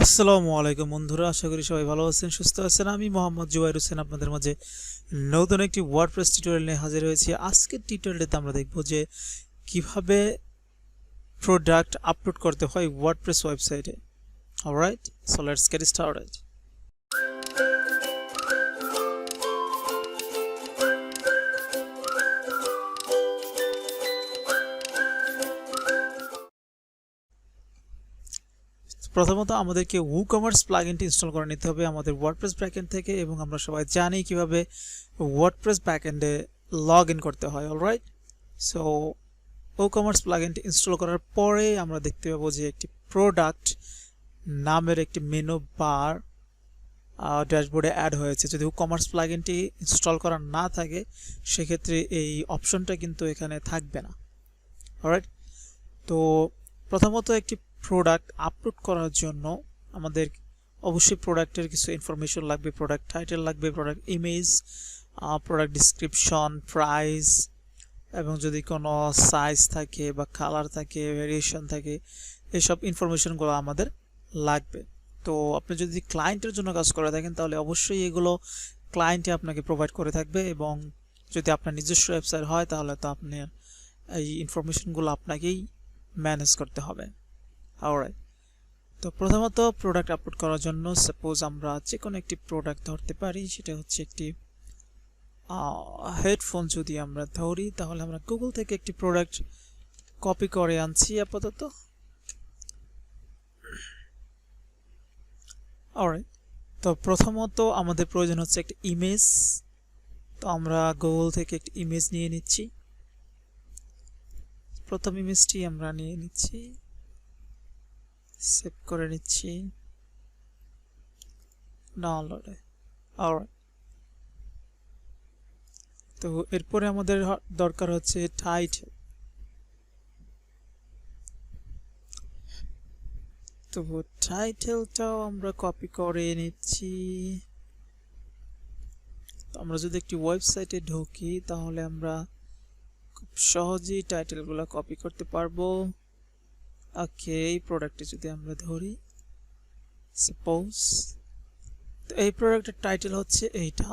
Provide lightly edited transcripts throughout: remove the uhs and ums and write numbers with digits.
আসসালামু আলাইকুম বন্ধুরা, আশা করি সবাই ভালো আছেন, সুস্থ আছেন। আমি মোহাম্মদ জুবাইর হোসেন আপনাদের মাঝে নতুন একটি ওয়ার্ডপ্রেস টিউটোরিয়াল নিয়ে হাজির হয়েছি। আজকের টিউটোরিয়ালটিতে আমরা দেখব যে কিভাবে প্রোডাক্ট আপলোড করতে হয় ওয়ার্ডপ্রেস ওয়েবসাইটে। Alright, so let's get started. প্রথমত আমাদেরকে WooCommerce প্লাগইনটি ইনস্টল করে নিতে হবে আমাদের ওয়ার্ডপ্রেস ব্যাকএন্ড থেকে, এবং আমরা সবাই জানি কিভাবে ওয়ার্ডপ্রেস ব্যাকএন্ডে লগ ইন করতে হয়। অলরাইট, সো WooCommerce প্লাগইনটি ইনস্টল করার পরে আমরা দেখতে পাবো যে একটি প্রোডাক্ট নামের একটি মেনু বার ড্যাশবোর্ডে অ্যাড হয়েছে। যদি WooCommerce প্লাগইনটি ইনস্টল করা না থাকে সেক্ষেত্রে এই অপশনটা কিন্তু এখানে থাকবে না। অলরাইট, তো প্রথমত একটি প্রোডাক্ট আপলোড করার জন্য আমাদের অবশ্যই প্রোডাক্টের কিছু ইনফরমেশন লাগবে। প্রোডাক্ট টাইটেল লাগবে, product image, product description, price, এবং যদি কোনো সাইজ থাকে বা কালার থাকে, ভেরিয়েশন থাকে, এইসব ইনফরমেশনগুলো আমাদের লাগবে। তো আপনি যদি ক্লায়েন্টের জন্য কাজ করে থাকেন তাহলে অবশ্যই এগুলো ক্লায়েন্টে আপনাকে প্রোভাইড করে থাকবে, এবং যদি আপনার নিজস্ব ওয়েবসাইট হয় তাহলে তো আপনি এই ইনফরমেশনগুলো আপনাকেই ম্যানেজ করতে হবে। অলরাইট, তো প্রথমত প্রোডাক্ট আপলোড করার জন্য সাপোজ আমরা যে কোনো একটি প্রোডাক্ট ধরতে পারি, সেটা হচ্ছে একটি হেডফোন। যদি আমরা ধরি তাহলে আমরা গুগল থেকে একটি প্রোডাক্ট কপি করে আনছি আপাতত। অলরাইট, তো প্রথমত আমাদের প্রয়োজন হচ্ছে একটা ইমেজ। তো আমরা গুগল থেকে একটি ইমেজ নিয়ে নিচ্ছি। প্রথম ইমেজটি আমরা নিয়ে নিচ্ছি, সেভ করে নিচ্ছি ডাউনলোডে। অলরাইট, তো এরপরে আমাদের দরকার হচ্ছে টাইটেল। তো টাইটেলটাও আমরা কপি করে নিচ্ছি। আমরা যদি একটি ওয়েবসাইটে ঢুকি তাহলে আমরা খুব সহজেই টাইটেলগুলো কপি করতে পারবো। ওকে, এই প্রোডাক্টে যদি আমরা ধরি সাপোজ, তো এই প্রোডাক্টের টাইটেল হচ্ছে এইটা।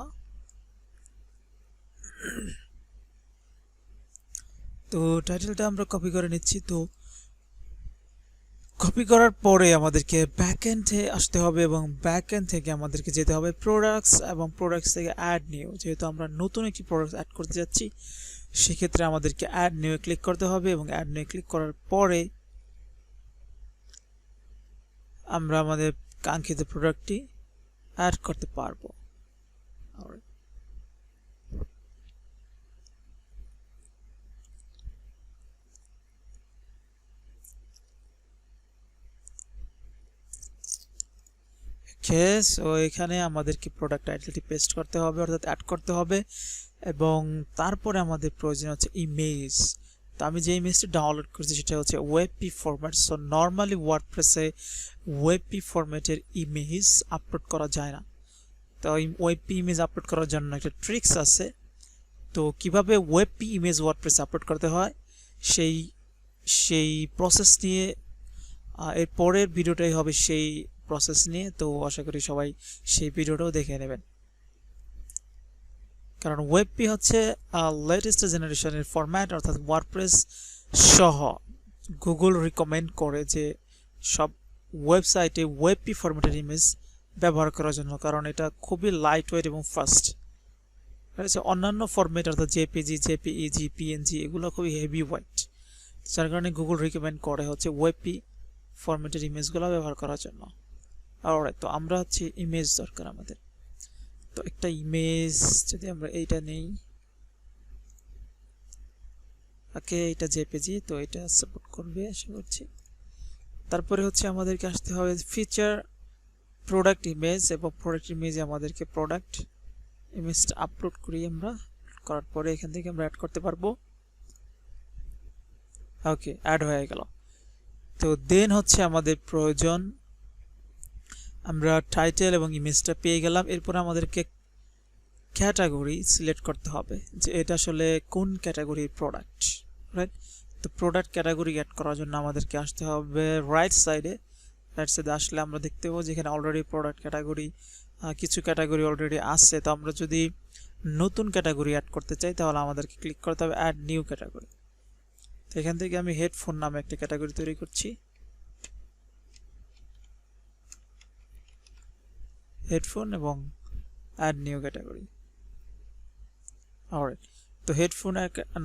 তো টাইটেলটা আমরা কপি করে নিচ্ছি। তো কপি করার পরে আমাদেরকে ব্যাকএন্ডে আসতে হবে, এবং ব্যাকএন্ড থেকে আমাদেরকে যেতে হবে প্রোডাক্টস, এবং প্রোডাক্টস থেকে অ্যাড নিউ। যেহেতু আমরা নতুন একটি প্রোডাক্ট অ্যাড করতে যাচ্ছি সেক্ষেত্রে আমাদেরকে অ্যাড নিউ ক্লিক করতে হবে, এবং অ্যাড নিউ ক্লিক করার পরে আমরা আমাদের কাঙ্ক্ষিত প্রোডাক্টটি অ্যাড করতে পারবো। ওকে, সো এখানে আমাদেরকে প্রোডাক্ট টাইটেলটি পেস্ট করতে হবে, অর্থাৎ অ্যাড করতে হবে, এবং তারপরে আমাদের প্রয়োজন হচ্ছে ইমেজ। তো আমি যে ইমেজটি ডাউনলোড করছি সেটা হচ্ছে ওয়েবপি ফরম্যাট। সো নর্মালি ওয়ার্ডপ্রেসে ওয়েবপি ফরম্যাটের ইমেজ আপলোড করা যায় না। তো ওয়েবপি ইমেজ আপলোড করার জন্য একটা ট্রিক্স আছে। তো কিভাবে ওয়েবপি ইমেজ ওয়ার্ডপ্রেসে আপলোড করতে হয় সেই প্রসেস নিয়ে এর পরের ভিডিওটাই হবে সেই প্রসেস নিয়ে। তো আশা করি সবাই সেই ভিডিওটাও দেখে নেবেন, কারণ ওয়েবপি হচ্ছে লেটেস্ট জেনারেশনের ফরম্যাট, অর্থাৎ ওয়ার্ডপ্রেস সহ গুগল রিকমেন্ড করে যে সব ওয়েবসাইটে ওয়েবপি ফরম্যাটের ইমেজ ব্যবহার করার জন্য, কারণ এটা খুবই লাইট ওয়েট এবং ফাস্ট। অন্যান্য ফরম্যাট অর্থাৎ জেপিজি, জেপিইজি, পিএনজি এগুলো খুবই হেভি ওয়েট, যার কারণে গুগল রিকমেন্ড করে হচ্ছে ওয়েবপি ফরম্যাটের ইমেজগুলো ব্যবহার করার জন্য। অলরাইট, তো আমরা হচ্ছে ইমেজ দরকার আমাদের। তো একটা ইমেজ যদি আমরা এইটা নেই, ওকে, এটা জেপিজি, তো এটা সাপোর্ট করবে আশা করছি। তারপরে হচ্ছে আমাদেরকে আসতে হবে ফিচার প্রোডাক্ট ইমেজ, এবং প্রোডাক্ট ইমেজে আমাদেরকে প্রোডাক্ট ইমেজটা আপলোড করি। আমরা করার পরে এখান থেকে আমরা অ্যাড করতে পারবো। ওকে, অ্যাড হয়ে গেল। তো দেন হচ্ছে আমাদের প্রয়োজন, আমরা টাইটেল এবং ইমেজটা পেয়ে গেলাম। এরপর আমাদেরকে ক্যাটাগরি সিলেক্ট করতে হবে যে এটা আসলে কোন ক্যাটাগরির প্রোডাক্ট। রাইট, তো প্রোডাক্ট ক্যাটাগরি অ্যাড করার জন্য আমাদেরকে আসতে হবে রাইট সাইডে, দ্যাটস ইট। আসলে আমরা দেখতে পাবো যেখানে অলরেডি প্রোডাক্ট ক্যাটাগরি কিছু ক্যাটাগরি অলরেডি আছে। তো আমরা যদি নতুন ক্যাটাগরি অ্যাড করতে চাই তাহলে আমাদেরকে ক্লিক করতে হবে অ্যাড নিউ ক্যাটাগরি। তো এখান থেকে আমি হেডফোন নামে একটা ক্যাটাগরি তৈরি করছি, হেডফোন, এবং অ্যাড নিউ ক্যাটাগরি। অলরাইট, তো হেডফোন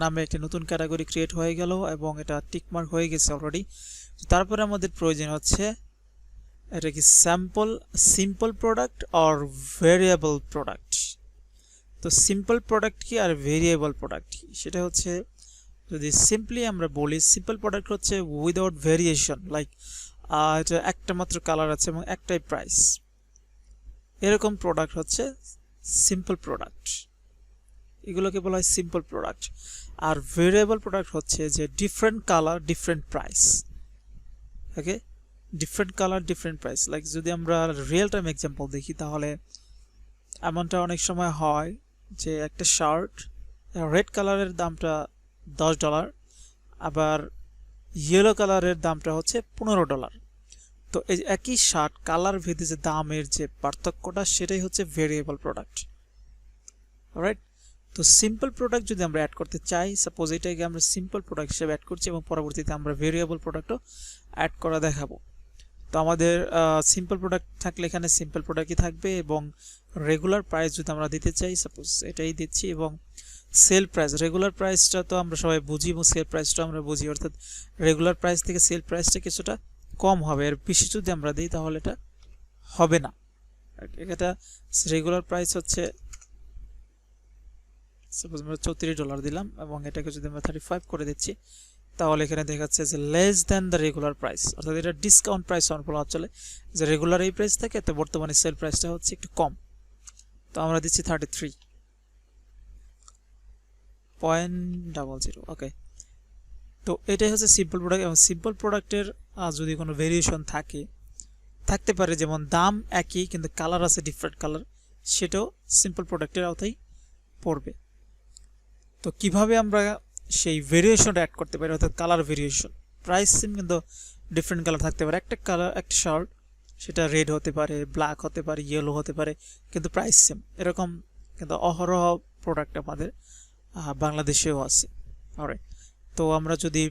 নামে একটা নতুন ক্যাটাগরি ক্রিয়েট হয়ে গেল এবং এটা টিকমার্ক হয়ে গেছে অলরেডি। তারপরে আমাদের প্রয়োজন হচ্ছে এটা কি simple product or variable product. তো সিম্পল প্রোডাক্ট কি আর ভেরিয়েবল প্রোডাক্ট কি, সেটা হচ্ছে যদি সিম্পলি আমরা বলি সিম্পল প্রোডাক্ট হচ্ছে উইদাউট ভেরিয়েশন, লাইক এটা একটা মাত্র কালার আছে এবং একটাই প্রাইস, এরকম প্রোডাক্ট হচ্ছে সিম্পল প্রোডাক্ট, এগুলোকে বলা হয় সিম্পল প্রোডাক্ট। আর ভেরিয়েবল প্রোডাক্ট হচ্ছে যে different colour different price. Okay, different colour different price. Like যদি আমরা রিয়েল টাইম এক্সাম্পল দেখি তাহলে এমনটা অনেক সময় হয় যে একটা শার্ট রেড কালারের দামটা $10, আবার ইয়েলো কালারের দামটা হচ্ছে $15। তো এই একই শার্ট কালার ভেদে যে দামের যে পার্থক্যটা সেটাই হচ্ছে ভেরিয়েবল প্রোডাক্ট। অলরাইট, তো সিম্পল প্রোডাক্ট যদি আমরা অ্যাড করতে চাই, সাপোজ এটাকে আমরা সিম্পল প্রোডাক্ট হিসেবে অ্যাড করছি এবং পরবর্তীতে আমরা ভেরিয়েবল প্রোডাক্টও অ্যাড করা দেখাবো। তো আমাদের সিম্পল প্রোডাক্ট থাকলে এখানে সিম্পল প্রোডাক্টই থাকবে এবং রেগুলার প্রাইস যদি আমরা দিতে চাই, সাপোজ এটাই দিচ্ছি, এবং সেল প্রাইস, রেগুলার প্রাইসটা তো আমরা সবাই বুঝি এবং সেল প্রাইসটা আমরা বুঝি, অর্থাৎ রেগুলার প্রাইস থেকে সেল প্রাইসটা কিছুটা কম হবে, এর বেশি যদি আমরা দিই তাহলে এটা হবে না। এটা রেগুলার প্রাইস হচ্ছে সাপোজ আমরা $34 দিলাম এবং এটাকে যদি আমরা 35 করে দিচ্ছি তাহলে এখানে দেখাচ্ছে যে less than the regular price, অর্থাৎ এটা ডিসকাউন্ট প্রাইস বলা চলে, যে রেগুলার এই প্রাইস থাকে তো বর্তমানে সেল প্রাইসটা হচ্ছে একটু কম। তো আমরা দিচ্ছি 33.00। ওকে, তো এটাই হচ্ছে সিম্পল প্রোডাক্ট। এবং সিম্পল প্রোডাক্টের যদি কোনো ভেরিয়েশন থাকতে পারে, যেমন দাম একই কিন্তু কালার আছে ডিফারেন্ট কালার, সেটাও সিম্পল প্রোডাক্টের আওতায় পড়বে। তো কিভাবে আমরা সেই ভেরিয়েশনটা অ্যাড করতে পারি, অর্থাৎ কালার ভেরিয়েশন, প্রাইস সেম কিন্তু ডিফারেন্ট কালার থাকতে পারে, একটা কালার একটা শার্ট সেটা রেড হতে পারে, ব্ল্যাক হতে পারে, ইয়েলো হতে পারে, কিন্তু প্রাইস সেম, এরকম কিন্তু অহরহ প্রোডাক্ট আমাদের বাংলাদেশেও আছে। অলরাইট, তো আমরা যদি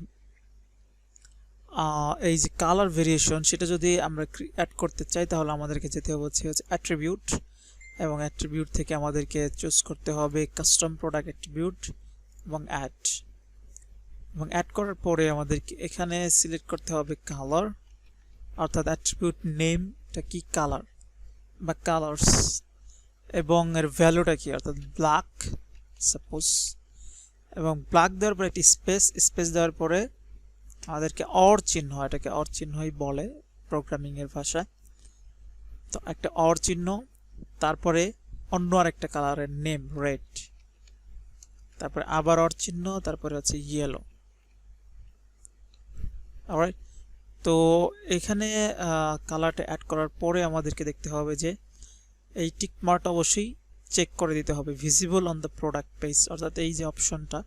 এই যে কালার ভেরিয়েশন সেটা যদি আমরা অ্যাড করতে চাই তাহলে আমাদেরকে যেতে হবে হচ্ছে অ্যাট্রিবিউট, এবং অ্যাট্রিবিউট থেকে আমাদেরকে চুজ করতে হবে কাস্টম প্রোডাক্ট অ্যাট্রিবিউট এবং অ্যাড করার পরে আমাদেরকে এখানে সিলেক্ট করতে হবে কালার, অর্থাৎ অ্যাট্রিবিউট নেমটা কি কালার বা কালার্স, এবং এর ভ্যালুটা কি অর্থাৎ ব্ল্যাক সাপোজ, এবং ব্ল্যাক দেওয়ার পরে একটি স্পেস দেওয়ার পরে আমাদেরকে অর চিহ্ন, এটাকে অর চিহ্নই বলে প্রোগ্রামিং এর ভাষায়। তো একটা অর চিহ্ন, তারপরে অন্য আরেকটা কালারের নেম রেড, তারপরে আবার অর চিহ্ন, তারপরে হচ্ছে ইয়েলো। অলরাইট, তো এখানে কালারটা অ্যাড করার পরে আমাদেরকে দেখতে হবে যে এই টিক মার্ক অবশ্যই চেক করে দিতে হবে visible on the product page, অর্থাৎ এই যে অপশনটা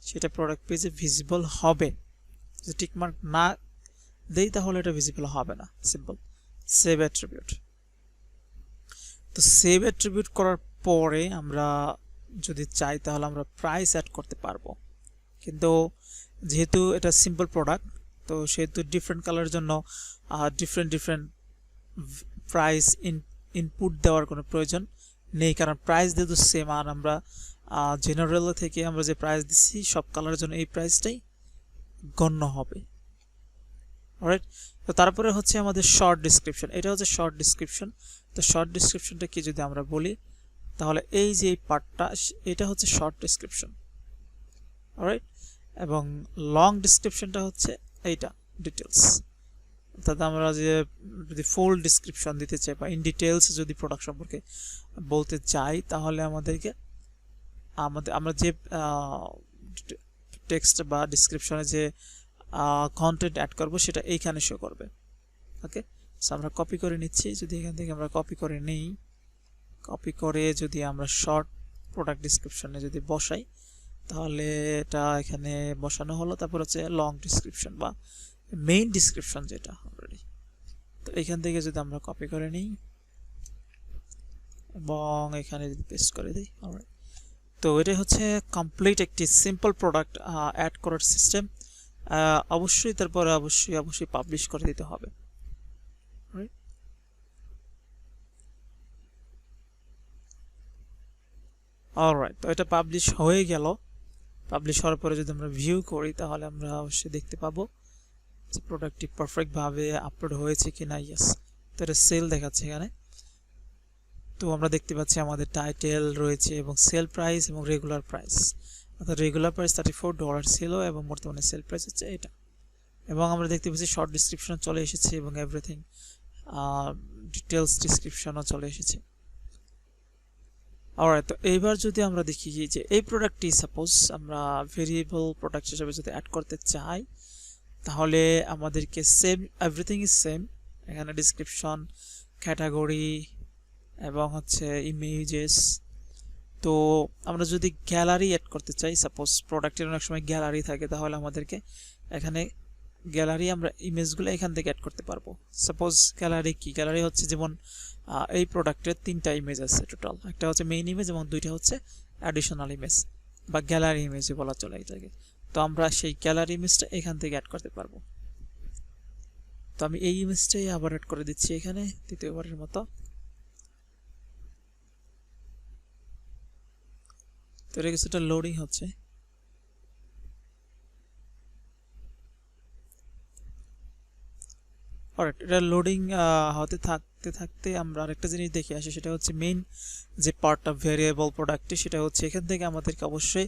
সেটা প্রোডাক্ট পেজে ভিজিবল হবে। যদি টিক মার্ক না দেই তাহলে এটা ভিজিবল হবে না। Simple save attribute. তো সেভ অ্যাট্রিবিউট করার পরে আমরা যদি চাই তাহলে আমরা প্রাইস অ্যাড করতে পারবো, কিন্তু যেহেতু এটা সিম্পল প্রোডাক্ট তো সেহেতু ডিফারেন্ট কালারের জন্য ডিফারেন্ট প্রাইস ইনপুট দেওয়ার কোনো প্রয়োজন নেই, কারণ প্রাইস যেহেতু সেম, আর আমরা জেনারেল থেকে আমরা যে প্রাইস দিচ্ছি সব কালারের জন্য এই প্রাইসটাই গণ্য হবে। অলরাইট, তো তারপরে হচ্ছে আমাদের শর্ট ডিসক্রিপশন, এটা হচ্ছে শর্ট ডিসক্রিপশন। তো শর্ট ডিসক্রিপশনটা কি যদি আমরা বলি তাহলে এই যে এই পার্টটা এটা হচ্ছে শর্ট ডিসক্রিপশন। অলরাইট, এবং লং ডিসক্রিপশনটা হচ্ছে এইটা ডিটেলস, অর্থাৎ আমরা যে যদি ফুল ডিসক্রিপশন দিতে চাই বা ইন ডিটেলস যদি প্রোডাক্ট সম্পর্কে বলতে চাই তাহলে আমাদেরকে আমরা যে টেক্সট বা ডিসক্রিপশনে যে কন্টেন্ট অ্যাড করব সেটা এইখানে শো করবে। ওকে, সো আমরা কপি করে নিচ্ছি, যদি এখান থেকে আমরা কপি করে নিই, কপি করে যদি আমরা শর্ট প্রোডাক্ট ডিসক্রিপশনে যদি বসাই তাহলে এটা এখানে বসানো হলো। তারপর হচ্ছে লং ডিসক্রিপশন বা মেইন ডিসক্রিপশন যেটা অলরেডি। তো এখান থেকে যদি আমরা কপি করে নিই এবং এখানে যদি পেস্ট করে দিই, অলরাইট। তো এটা হচ্ছে কমপ্লিট একটি সিম্পল প্রোডাক্ট অ্যাড করার সিস্টেম। অবশ্যই তারপরে অবশ্যই পাবলিশ করে দিতে হবে, রাইট? অলরাইট, তো এটা পাবলিশ হয়ে গেল। পাবলিশ হওয়ার পরে যদি আমরা ভিউ করি তাহলে আমরা অবশ্যই দেখতে পাবো যে প্রোডাক্টটি পারফেক্টভাবে আপলোড হয়েছে কিনা। ইয়েস, তো এটা সেল দেখাচ্ছে এখানে। তো আমরা দেখতে পাচ্ছি আমাদের টাইটেল রয়েছে এবং সেল প্রাইস এবং রেগুলার প্রাইস। অর্থাৎ রেগুলার প্রাইস $34 ছিল এবং বর্তমানে সেল প্রাইস হচ্ছে এটা। এবং আমরা দেখতে পাচ্ছি শর্ট ডিসক্রিপশন চলে এসেছে এবং এভরিথিং ডিটেলস ডিসক্রিপশনও চলে এসেছে। অলরাইট, তো এইবার যদি আমরা দেখি যে এই প্রোডাক্টটি সাপোজ আমরা ভেরিয়েবল প্রোডাক্ট হিসেবে যদি অ্যাড করতে চাই তাহলে আমাদেরকে সেম, এভরিথিং ইজ সেম। এখানে ডিসক্রিপশন, ক্যাটাগরি এবং হচ্ছে ইমেজেস। তো আমরা যদি গ্যালারি অ্যাড করতে চাই, সাপোজ প্রোডাক্টের অনেক সময় গ্যালারি থাকে, তাহলে আমাদেরকে এখানে গ্যালারি আমরা ইমেজগুলো এখান থেকে অ্যাড করতে পারবো। সাপোজ গ্যালারি কি, গ্যালারি হচ্ছে যেমন এই প্রোডাক্টের 3টা ইমেজ আছে টোটাল, একটা হচ্ছে মেইন ইমেজ এবং 2টা হচ্ছে অ্যাডিশনাল ইমেজ বা গ্যালারি ইমেজ বলা চলে এটাকে। তো আমরা সেই গ্যালারি ইমেজটা এখান থেকে অ্যাড করতে পারবো। তো আমি এই ইমেজটাই আবার অ্যাড করে দিচ্ছি এখানে দ্বিতীয়বারের মতো। তো এটা কিছুটা লোডিং হচ্ছে। অলরাইট, এটা লোডিং হতে থাকতে আমরা আরেকটা জিনিস দেখে আসি, সেটা হচ্ছে মেইন যে পার্টটা ভেরিয়েবল প্রোডাক্টে, সেটা হচ্ছে এখান থেকে আমাদেরকে অবশ্যই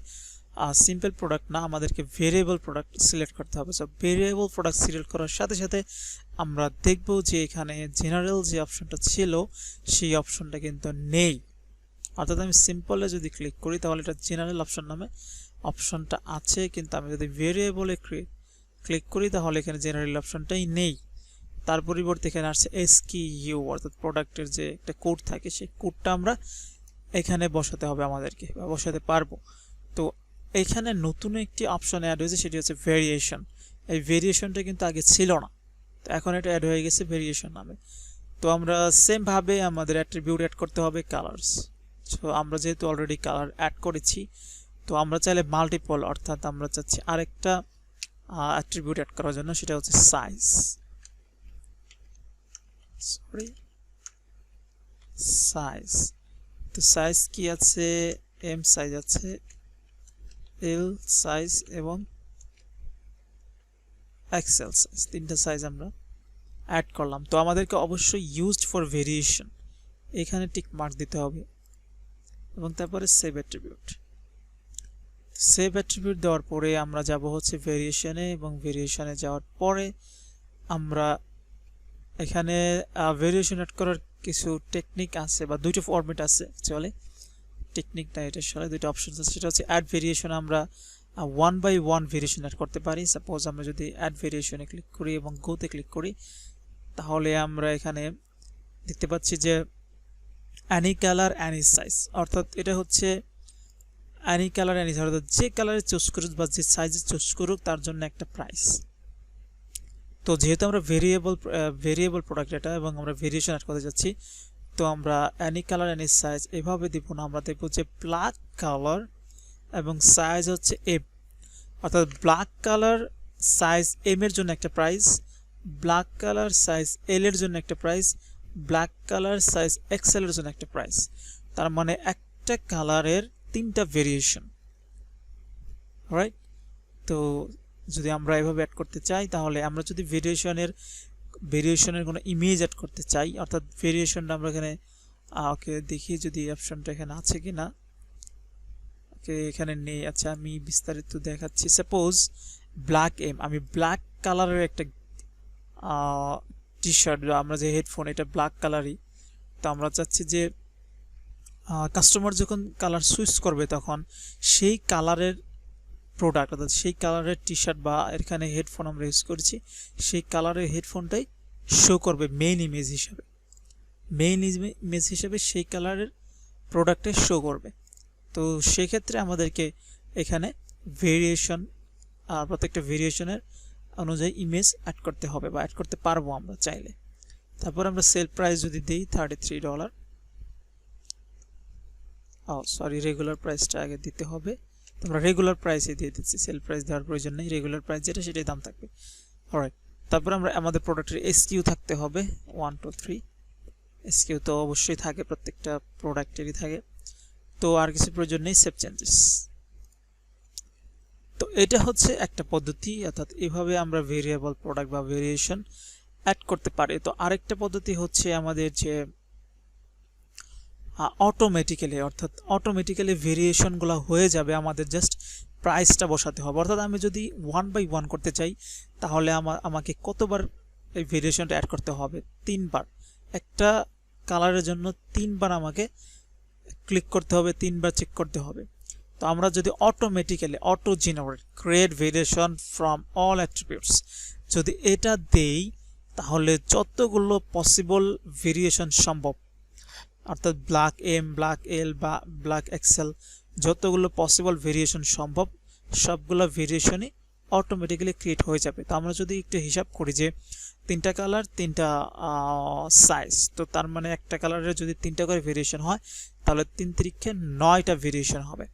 সিম্পল প্রোডাক্ট না, আমাদেরকে ভেরিয়েবল প্রোডাক্ট সিলেক্ট করতে হবে। সো ভেরিয়েবল প্রোডাক্ট সিলেক্ট করার সাথে সাথে আমরা দেখব যে এখানে জেনারেল যে অপশনটা ছিল সেই অপশনটা কিন্তু নেই। অর্থাৎ আমি সিম্পলে যদি ক্লিক করি তাহলে এটা জেনারেল অপশন নামে অপশনটা আছে, কিন্তু আমি যদি ভেরিয়েবলে ক্লিক করি তাহলে এখানে জেনারেল অপশনটাই নেই। তার পরিবর্তে এখানে আসছে SKU, অর্থাৎ প্রোডাক্টের যে একটা কোড থাকে সেই কোডটা আমরা এখানে বসাতে হবে আমাদেরকে, বা বসাতে পারবো। তো এখানে নতুন একটি অপশন অ্যাড হয়েছে, সেটি হচ্ছে ভেরিয়েশন। এই ভেরিয়েশনটা কিন্তু আগে ছিল না, তো এখন এটা অ্যাড হয়ে গেছে ভেরিয়েশন নামে। তো আমরা সেম ভাবে আমাদের অ্যাট্রিবিউট অ্যাড করতে হবে কালার্স। সো আমরা যেহেতু অলরেডি কালার অ্যাড করেছি, তো আমরা চাইলে মাল্টিপল, অর্থাৎ আমরা চাচ্ছি আরেকটা অ্যাট্রিবিউট অ্যাড করার জন্য, সেটা হচ্ছে সাইজ। সাইজ, তো সাইজ কি আছে, এম সাইজ আছে, এল সাইজ এবং এক্সেল সাইজ, 3টা সাইজ আমরা অ্যাড করলাম। তো আমাদেরকে অবশ্যই ইউজড ফর ভেরিয়েশন এখানে টিক মার্ক দিতে হবে এবং তারপরে সেভ অ্যাট্রিবিউট। সেভ অ্যাট্রিবিউট দেওয়ার পরে আমরা যাব হচ্ছে ভেরিয়েশনে, এবং ভেরিয়েশনে যাওয়ার পরে আমরা এখানে ভেরিয়েশন অ্যাড করার কিছু টেকনিক আছে বা 2টা ফরম্যাট আছে। অ্যাকচুয়ালি টেকনিক না, এটা আসলে 2টা অপশন আছে। সেটা হচ্ছে অ্যাড ভেরিয়েশন, আমরা 1 বাই 1 ভেরিয়েশন অ্যাড করতে পারি। সাপোজ আমরা যদি অ্যাড ভেরিয়েশনে ক্লিক করি এবং গোতে ক্লিক করি তাহলে আমরা এখানে দেখতে পাচ্ছি যে অ্যানি কালার অ্যানি সাইজ, অর্থাৎ এটা হচ্ছে অ্যানি কালার অ্যানি সাইজ, অর্থাৎ যে কালারে চুজ করুক বা যে সাইজে চুজ করুক তার জন্য একটা প্রাইস। তো যেহেতু আমরা ভেরিয়েবল প্রোডাক্ট এটা এবং আমরা ভেরিয়েশন অ্যাড করতে যাচ্ছি, তো আমরা অ্যানি কালার অ্যানি সাইজ এভাবে দিব না, আমরা দেখব যে ব্ল্যাক কালার এবং সাইজ হচ্ছে এম, অর্থাৎ ব্ল্যাক কালার সাইজ এম এর জন্য একটা প্রাইস, ব্ল্যাক কালার সাইজ এল এর জন্য একটা price, black colour size Excel এর জন্য একটা প্রাইস। তার মানে একটা কালারের 3টা ভেরিয়েশন, রাইট? তো যদি আমরা এভাবে অ্যাড করতে চাই তাহলে আমরা যদি ভেরিয়েশনের কোনো ইমেজ অ্যাড করতে চাই, অর্থাৎ ভেরিয়েশনটা আমরা এখানে ওকে দেখি যদি অপশনটা এখানে আছে কি না। ওকে, এখানে নেই। আচ্ছা, আমি বিস্তারিত দেখাচ্ছি। সাপোজ ব্ল্যাক এম, আমি ব্ল্যাক কালারের একটা টি শার্ট, আমরা যে হেডফোন এটা ব্ল্যাক কালারই। তো আমরা চাচ্ছি যে কাস্টমার যখন কালার সুইচ করবে তখন সেই কালারের প্রোডাক্ট, অর্থাৎ সেই কালারের টি শার্ট বা এখানে হেডফোন আমরা ইউজ করেছি, সেই কালারের হেডফোনটাই শো করবে মেইন ইমেজ হিসাবে। মেইন ইমেজ হিসাবে সেই কালারের প্রোডাক্টে শো করবে। তো সেক্ষেত্রে আমাদেরকে এখানে ভেরিয়েশন, প্রত্যেকটা ভেরিয়েশনের অনুযায়ী ইমেজ অ্যাড করতে হবে বা অ্যাড করতে পারবো আমরা চাইলে। তারপর আমরা সেল প্রাইস যদি দিই $33, সরি রেগুলার প্রাইসটা আগে দিতে হবে, আমরা রেগুলার প্রাইসে দিয়ে দিচ্ছি, সেল প্রাইস দেওয়ার প্রয়োজন নেই, রেগুলার প্রাইস যেটা সেটাই দাম থাকবে। অলরাইট, তারপর আমরা আমাদের প্রোডাক্টের এসকিউ থাকতে হবে 1 2 3, এসকিউ তো অবশ্যই থাকে, প্রত্যেকটা প্রোডাক্টেরই থাকে, তো আর কিছু প্রয়োজন নেই, সেভ চেঞ্জেস। তো এটা হচ্ছে একটা পদ্ধতি, অর্থাৎ এইভাবে আমরা ভেরিয়েবল প্রোডাক্ট বা ভেরিয়েশন অ্যাড করতে পারি। তো আরেকটা পদ্ধতি হচ্ছে আমাদের যে অটোমেটিক্যালি ভেরিয়েশনগুলো হয়ে যাবে, আমাদের জাস্ট প্রাইসটা বসাতে হবে। অর্থাৎ আমি যদি 1 বাই 1 করতে চাই তাহলে আমাকে কতবার এই ভেরিয়েশনটা অ্যাড করতে হবে? 3 বার। একটা কালারের জন্য 3 বার আমাকে ক্লিক করতে হবে, 3 বার চেক করতে হবে। তো আমরা যদি automatically auto generate create variation from all attributes যদি এটা দেই, তাহলে যতগুলো পসিবল ভেরিয়েশন সম্ভব, অর্থাৎ ব্ল্যাক এম, ব্ল্যাক এল বা ব্ল্যাক এক্সেল, যতগুলো পসিবল ভেরিয়েশন সম্ভব সবগুলো ভেরিয়েশনই অটোমেটিক্যালি ক্রিয়েট হয়ে যাবে। তো আমরা যদি একটু হিসাব করি যে 3টা কালার 3টা সাইজ, তো তার মানে একটা কালারের যদি 3টা করে ভেরিয়েশন হয় তাহলে 3 3 9টা ভেরিয়েশন হবে।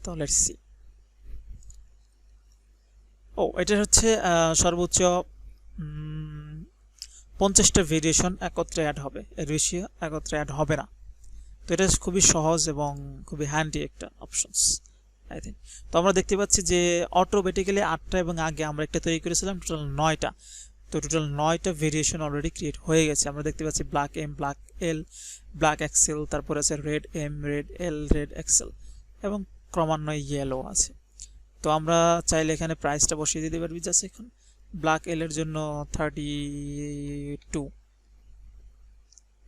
তো লেটস সি। এটা হচ্ছে সর্বোচ্চ 50টা ভেরিয়েশন একত্রে অ্যাড হবে, এর বেশি একত্রে অ্যাড হবে না। তো এটা খুবই সহজ এবং খুবই হ্যান্ডি একটা অপশনস আই থিঙ্ক। তো আমরা দেখতে পাচ্ছি যে অটোমেটিক্যালি 8টা এবং আগে আমরা একটা তৈরি করেছিলাম টোটাল 9টা। তো টোটাল 9টা ভেরিয়েশন অলরেডি ক্রিয়েট হয়ে গেছে। আমরা দেখতে পাচ্ছি ব্ল্যাক এম, ব্ল্যাক এল, ব্ল্যাক এক্সেল, তারপরে আছে রেড এম, রেড এল, রেড এক্সেল এবং ক্রমান্বয়ে ইয়েলো আছে। তো আমরা চাইলে এখানে প্রাইসটা বসিয়ে দিতে পারবি, জাস্ট এখন ব্ল্যাক এল এর জন্য 32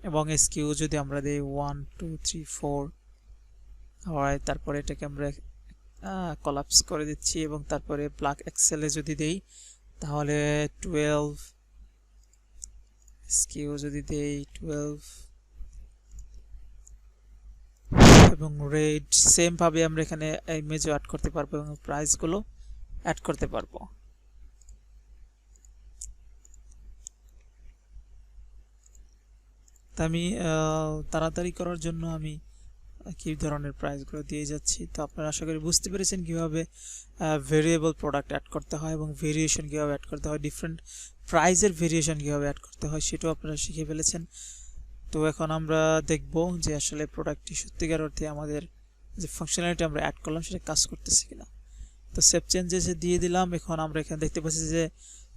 এবং এসকিউ যদি আমরা দিই 1 2 3 4, অলরাইট, তারপরে এটাকে আমরা কলাপস করে দিচ্ছি এবং তারপরে ব্ল্যাক এক্সেলে যদি দেই তাহলে 12, এসকিউ যদি দেই 12 এবং রেড সেম ভাবে আমরা এখানে ইমেজও অ্যাড করতে পারবো এবং প্রাইসগুলো অ্যাড করতে পারবো। তা আমি তাড়াতাড়ি করার জন্য আমি কি ধরনের প্রাইসগুলো দিয়ে যাচ্ছি। তো আপনারা আশা করি বুঝতে পেরেছেন কিভাবে ভেরিয়েবল প্রোডাক্ট অ্যাড করতে হয় এবং ভেরিয়েশন কিভাবে অ্যাড করতে হয়, ডিফারেন্ট প্রাইসের ভেরিয়েশন কিভাবে অ্যাড করতে হয় সেটাও আপনারা শিখে ফেলেছেন। তো এখন আমরা দেখব যে আসলে প্রোডাক্টটি সত্যিকার অর্থে আমাদের যে ফাংশনালিটি আমরা অ্যাড করলাম সেটা কাজ করতেছে কিনা। তো সেভ চেঞ্জেসে দিয়ে দিলাম। এখন আমরা এখানে দেখতে পাচ্ছি যে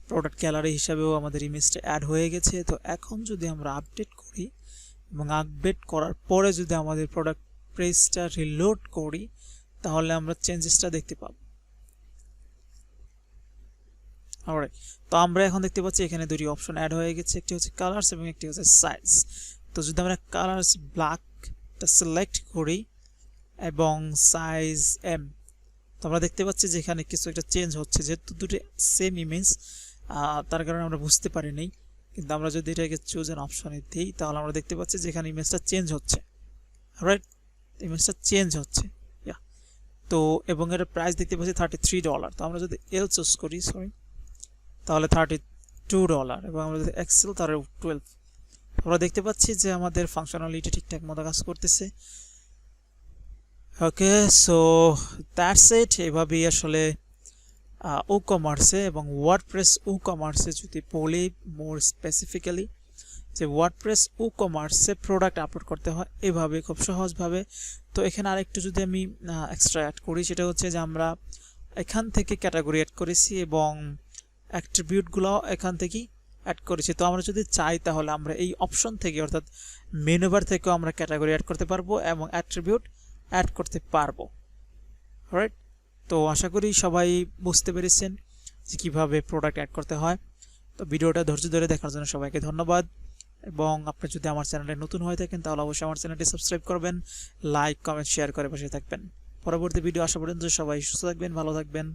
প্রোডাক্ট গ্যালারি হিসাবেও আমাদের ইমেজটা অ্যাড হয়ে গেছে। তো এখন যদি আমরা আপডেট করি এবং আপডেট করার পরে যদি আমাদের প্রোডাক্ট পেজটা রিলোড করি তাহলে আমরা চেঞ্জেসটা দেখতে পাবো। অলরাইট, তো আমরা এখন দেখতে পাচ্ছি এখানে দুটি অপশন অ্যাড হয়ে গেছে, একটি হচ্ছে কালার্স এবং একটি হচ্ছে সাইজ। তো যদি আমরা কালার্স ব্ল্যাকটা সিলেক্ট করি এবং সাইজ এম, তো আমরা দেখতে পাচ্ছি যে এখানে কিছু একটা চেঞ্জ হচ্ছে, যেহেতু দুটো সেম ইমেজ তার কারণে আমরা বুঝতে পারিনি। কিন্তু আমরা যদি এটাকে চুজ অ্যান অপশনে দিই তাহলে আমরা দেখতে পাচ্ছি যে এখানে ইমেজটা চেঞ্জ হচ্ছে। রাইট, ইমেজটা চেঞ্জ হচ্ছে। তো এবং এর প্রাইস দেখতে পাচ্ছি $33। তো আমরা যদি এল চুজ করি তাহলে $32 এবং আমরা যদি এক্সেল তাহলে 12। আমরা দেখতে পাচ্ছি যে আমাদের ফাংশনালিটি ঠিকঠাক মতো কাজ করতেছে। ওকে, সো দ্যাটস ইট। এভাবেই আসলে ই-কমার্সে এবং ওয়ার্ডপ্রেস ই-কমার্সে যদি বলি মোর স্পেসিফিক্যালি যে ওয়ার্ডপ্রেস ই-কমার্সে প্রোডাক্ট আপলোড করতে হয় এভাবে খুব সহজভাবে। তো এখানে আরেকটু যদি আমি এক্সট্রা অ্যাড করি সেটা হচ্ছে যে আমরা এখান থেকে ক্যাটাগরি অ্যাড করেছি এবং অ্যাট্রিবিউটগুলো এখান থেকেই অ্যাড করেছি। তো আমরা যদি চাই তাহলে আমরা এই অপশন থেকে অর্থাৎ মেনু বার থেকেও আমরা ক্যাটাগরি অ্যাড করতে পারবো এবং অ্যাট্রিবিউট অ্যাড করতে পারবো। রাইট, তো আশা করি সবাই বুঝতে পেরেছেন যে কীভাবে প্রোডাক্ট অ্যাড করতে হয়। তো ভিডিওটা ধৈর্য ধরে দেখার জন্য সবাইকে ধন্যবাদ। এবং আপনি যদি আমার চ্যানেলে নতুন হয়ে থাকেন তাহলে অবশ্যই আমার চ্যানেলটি সাবস্ক্রাইব করবেন, লাইক কমেন্ট শেয়ার করে পাশে থাকবেন। পরবর্তী ভিডিও আসা পর্যন্ত সবাই সুস্থ থাকবেন, ভালো থাকবেন।